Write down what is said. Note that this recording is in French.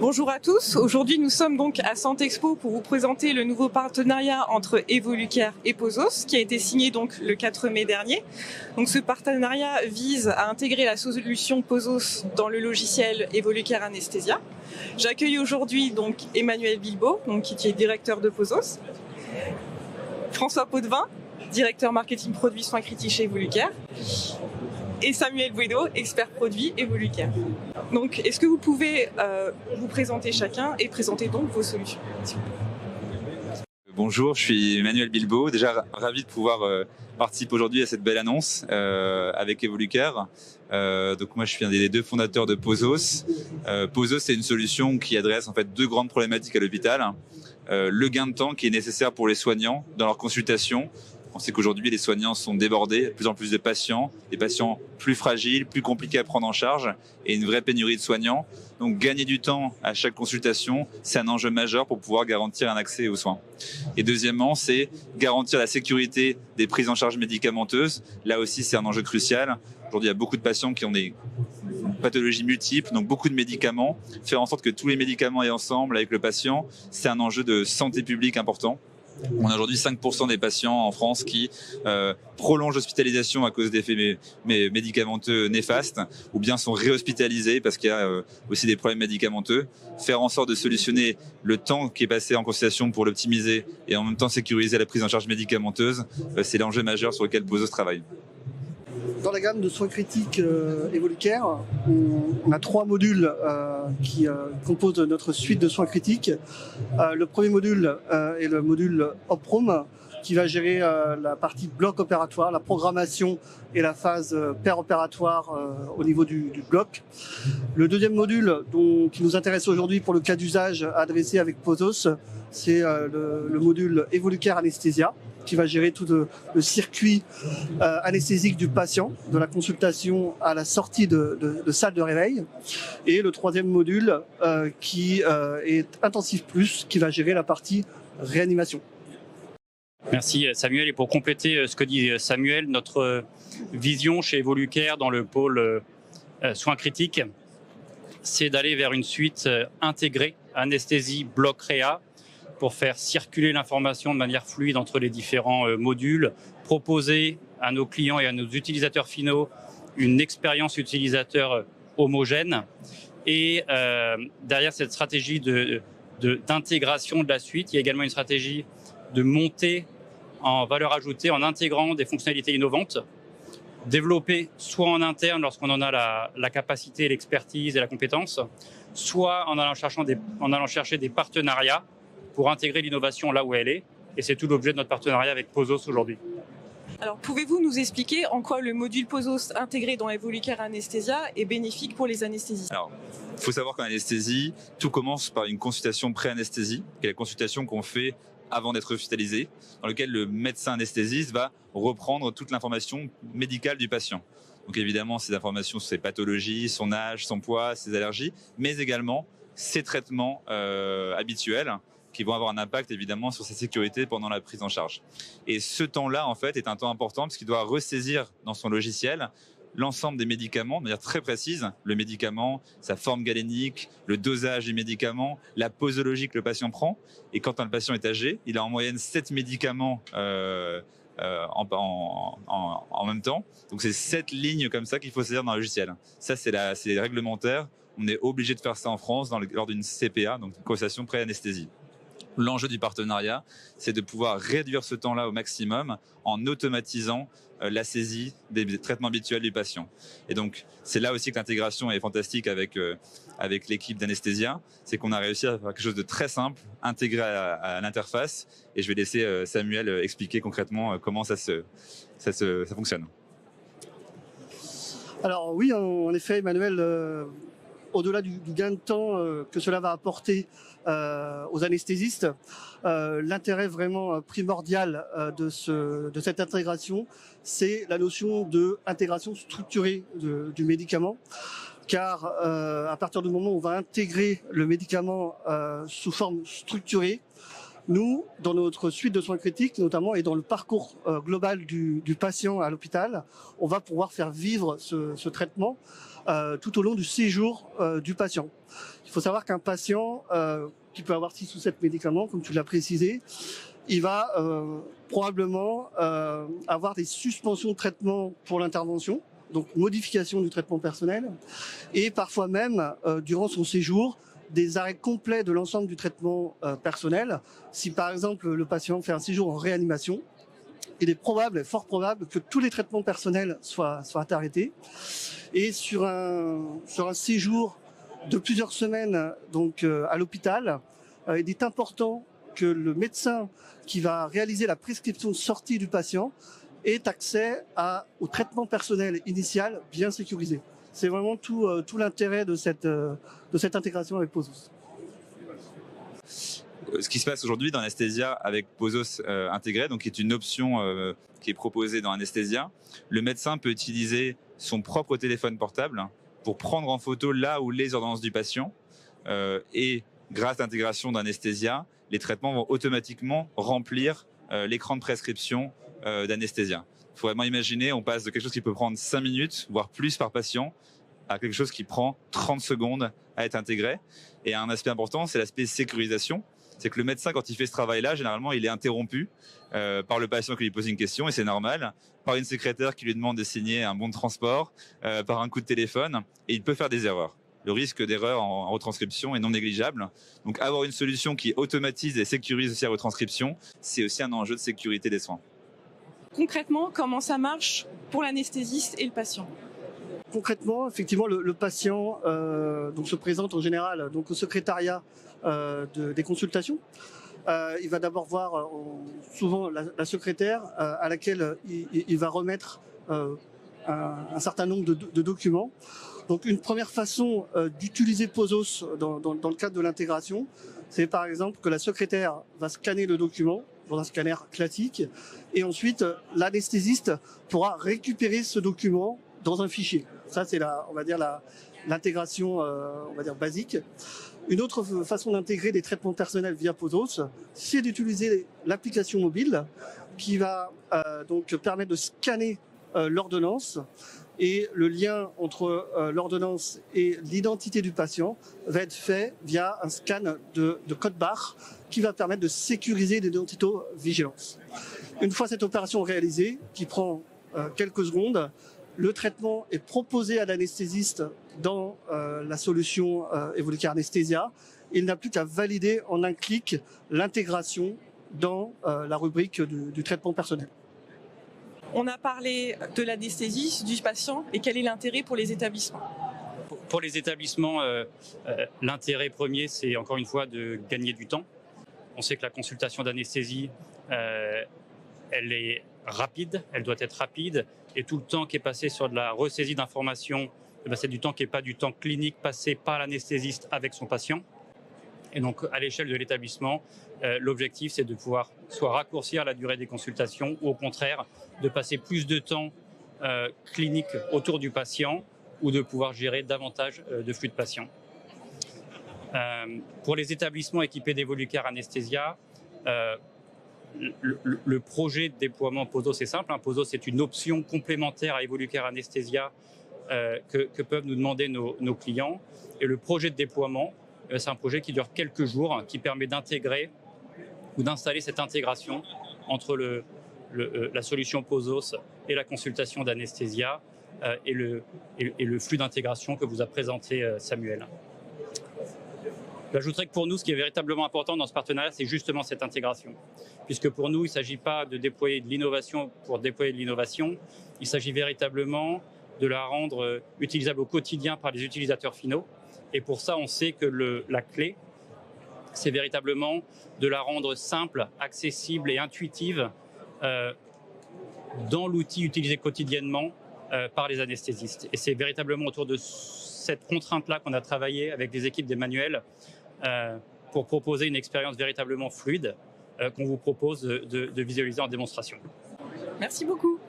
Bonjour à tous, aujourd'hui nous sommes donc à Santexpo pour vous présenter le nouveau partenariat entre Evolucare et Pozos qui a été signé donc le 4 mai dernier. Donc ce partenariat vise à intégrer la solution Pozos dans le logiciel Evolucare Anesthesia. J'accueille aujourd'hui donc Emmanuel Bilbao, donc qui est directeur de Pozos, François Potvin, directeur marketing produit soins critiques chez Evolucare, et Samuel Buedo, expert produit Evolucare. Donc, est-ce que vous pouvez vous présenter chacun et présenter donc vos solutions? Bonjour, je suis Emmanuel Bilbao. Déjà ravi de pouvoir participer aujourd'hui à cette belle annonce avec Evolucare. Donc moi, je suis un des deux fondateurs de Pozos. Pozos, c'est une solution qui adresse en fait deux grandes problématiques à l'hôpital. Le gain de temps qui est nécessaire pour les soignants dans leur consultation. On sait qu'aujourd'hui, les soignants sont débordés, de plus en plus de patients, des patients plus fragiles, plus compliqués à prendre en charge et une vraie pénurie de soignants. Donc, gagner du temps à chaque consultation, c'est un enjeu majeur pour pouvoir garantir un accès aux soins. Et deuxièmement, c'est garantir la sécurité des prises en charge médicamenteuses. Là aussi, c'est un enjeu crucial. Aujourd'hui, il y a beaucoup de patients qui ont des pathologies multiples, donc beaucoup de médicaments. Faire en sorte que tous les médicaments aient ensemble avec le patient, c'est un enjeu de santé publique important. On a aujourd'hui 5% des patients en France qui prolongent l'hospitalisation à cause d'effets médicamenteux néfastes ou bien sont réhospitalisés parce qu'il y a aussi des problèmes médicamenteux. Faire en sorte de solutionner le temps qui est passé en consultation pour l'optimiser et en même temps sécuriser la prise en charge médicamenteuse, c'est l'enjeu majeur sur lequel Pozos travaille. Dans la gamme de soins critiques Evolucare, on a trois modules qui composent notre suite de soins critiques. Le premier module est le module OpRoom qui va gérer la partie bloc opératoire, la programmation et la phase péropératoire au niveau du bloc. Le deuxième module qui nous intéresse aujourd'hui pour le cas d'usage adressé avec Pozos, c'est le module Evolucare Anesthesia, qui va gérer tout le circuit anesthésique du patient, de la consultation à la sortie de salle de réveil. Et le troisième module qui est Intensif Plus, qui va gérer la partie réanimation. Merci Samuel. Et pour compléter ce que dit Samuel, notre vision chez Evolucare dans le pôle soins critiques, c'est d'aller vers une suite intégrée, anesthésie, bloc réa, pour faire circuler l'information de manière fluide entre les différents modules, proposer à nos clients et à nos utilisateurs finaux une expérience utilisateur homogène. Et derrière cette stratégie d'intégration de la suite, il y a également une stratégie de montée en valeur ajoutée en intégrant des fonctionnalités innovantes, développées soit en interne lorsqu'on en a la capacité, l'expertise et la compétence, soit en allant chercher des partenariats pour intégrer l'innovation là où elle est. Et c'est tout l'objet de notre partenariat avec Pozos aujourd'hui. Alors, pouvez-vous nous expliquer en quoi le module Pozos intégré dans Evolucare Anesthesia est bénéfique pour les anesthésistes? Alors, il faut savoir qu'en anesthésie, tout commence par une consultation pré-anesthésie, qui est la consultation qu'on fait avant d'être hospitalisé, dans lequel le médecin anesthésiste va reprendre toute l'information médicale du patient. Donc évidemment, ces informations sur ses pathologies, son âge, son poids, ses allergies, mais également ses traitements habituels, qui vont avoir un impact évidemment sur sa sécurité pendant la prise en charge. Et ce temps-là, en fait, est un temps important parce qu'il doit ressaisir dans son logiciel l'ensemble des médicaments de manière très précise, le médicament, sa forme galénique, le dosage du médicament, la posologie que le patient prend. Et quand un patient est âgé, il a en moyenne 7 médicaments en même temps. Donc c'est 7 lignes comme ça qu'il faut saisir dans le logiciel. Ça, c'est réglementaire. On est obligé de faire ça en France lors d'une CPA, donc une consultation pré-anesthésie. L'enjeu du partenariat, c'est de pouvoir réduire ce temps-là au maximum en automatisant la saisie des traitements habituels du patient. Et donc, c'est là aussi que l'intégration est fantastique avec l'équipe d'Anesthesia. C'est qu'on a réussi à faire quelque chose de très simple, intégré à l'interface. Et je vais laisser Samuel expliquer concrètement comment ça fonctionne. Alors oui, en effet, Emmanuel, au-delà du gain de temps que cela va apporter aux anesthésistes, l'intérêt vraiment primordial de cette intégration, c'est la notion d'intégration structurée du médicament. Car à partir du moment où on va intégrer le médicament sous forme structurée, Nous, dans notre suite de soins critiques, notamment, et dans le parcours global du patient à l'hôpital, on va pouvoir faire vivre ce traitement tout au long du séjour du patient. Il faut savoir qu'un patient qui peut avoir 6 ou 7 médicaments, comme tu l'as précisé, il va probablement avoir des suspensions de traitement pour l'intervention, donc modification du traitement personnel, et parfois même, durant son séjour, des arrêts complets de l'ensemble du traitement personnel. Si par exemple le patient fait un séjour en réanimation, il est probable, fort probable, que tous les traitements personnels soient arrêtés. Et sur un séjour de plusieurs semaines donc à l'hôpital, il est important que le médecin qui va réaliser la prescription de sortie du patient ait accès au traitement personnel initial bien sécurisé. C'est vraiment tout l'intérêt de cette intégration avec Posos. Ce qui se passe aujourd'hui dans l'anesthésia avec Posos intégré, donc qui est une option qui est proposée dans l'anesthésia, le médecin peut utiliser son propre téléphone portable pour prendre en photo là où les ordonnances du patient et grâce à l'intégration d'anesthésia, les traitements vont automatiquement remplir l'écran de prescription d'anesthésia. Il faut vraiment imaginer, on passe de quelque chose qui peut prendre 5 minutes, voire plus par patient, à quelque chose qui prend 30 secondes à être intégré. Et un aspect important, c'est l'aspect sécurisation. C'est que le médecin, quand il fait ce travail-là, généralement, il est interrompu par le patient qui lui pose une question, et c'est normal, par une secrétaire qui lui demande de signer un bon de transport, par un coup de téléphone, et il peut faire des erreurs. Le risque d'erreur en retranscription est non négligeable. Donc avoir une solution qui automatise et sécurise aussi la retranscription, c'est aussi un enjeu de sécurité des soins. Concrètement, comment ça marche pour l'anesthésiste et le patient? Concrètement, effectivement, le patient donc se présente en général donc au secrétariat des consultations. Il va d'abord voir souvent la secrétaire à laquelle il va remettre un certain nombre de documents. Donc une première façon d'utiliser Posos dans le cadre de l'intégration, c'est par exemple que la secrétaire va scanner le document dans un scanner classique, et ensuite l'anesthésiste pourra récupérer ce document dans un fichier. Ça, c'est l'intégration, basique. Une autre façon d'intégrer des traitements personnels via Posos, c'est d'utiliser l'application mobile qui va donc permettre de scanner l'ordonnance, et le lien entre l'ordonnance et l'identité du patient va être fait via un scan de code barre qui va permettre de sécuriser l'identito-vigilance. Une fois cette opération réalisée, qui prend quelques secondes, le traitement est proposé à l'anesthésiste dans la solution Evolucare Anesthésia. Il n'a plus qu'à valider en un clic l'intégration dans la rubrique du traitement personnel. On a parlé de l'anesthésie, du patient, et quel est l'intérêt pour les établissements? Pour les établissements, l'intérêt premier, c'est encore une fois de gagner du temps. On sait que la consultation d'anesthésie, elle est rapide, elle doit être rapide, et tout le temps qui est passé sur de la ressaisie d'informations, c'est du temps qui n'est pas du temps clinique passé par l'anesthésiste avec son patient. Et donc, à l'échelle de l'établissement, l'objectif, c'est de pouvoir soit raccourcir la durée des consultations, ou au contraire, de passer plus de temps clinique autour du patient, ou de pouvoir gérer davantage de flux de patients. Pour les établissements équipés d'Evolucare Anesthésia, le projet de déploiement Posos, c'est simple. Posos, c'est une option complémentaire à Evolucare Anesthésia que peuvent nous demander nos clients. Et le projet de déploiement, c'est un projet qui dure quelques jours, qui permet d'intégrer ou d'installer cette intégration entre la solution Posos et la consultation d'anesthésia et le flux d'intégration que vous a présenté Samuel. J'ajouterais que pour nous, ce qui est véritablement important dans ce partenariat, c'est justement cette intégration. Puisque pour nous, il ne s'agit pas de déployer de l'innovation pour déployer de l'innovation, il s'agit véritablement de la rendre utilisable au quotidien par les utilisateurs finaux. Et pour ça, on sait que la clé, c'est véritablement de la rendre simple, accessible et intuitive dans l'outil utilisé quotidiennement par les anesthésistes. Et c'est véritablement autour de cette contrainte-là qu'on a travaillé avec les équipes d'Emmanuel pour proposer une expérience véritablement fluide qu'on vous propose de visualiser en démonstration. Merci beaucoup.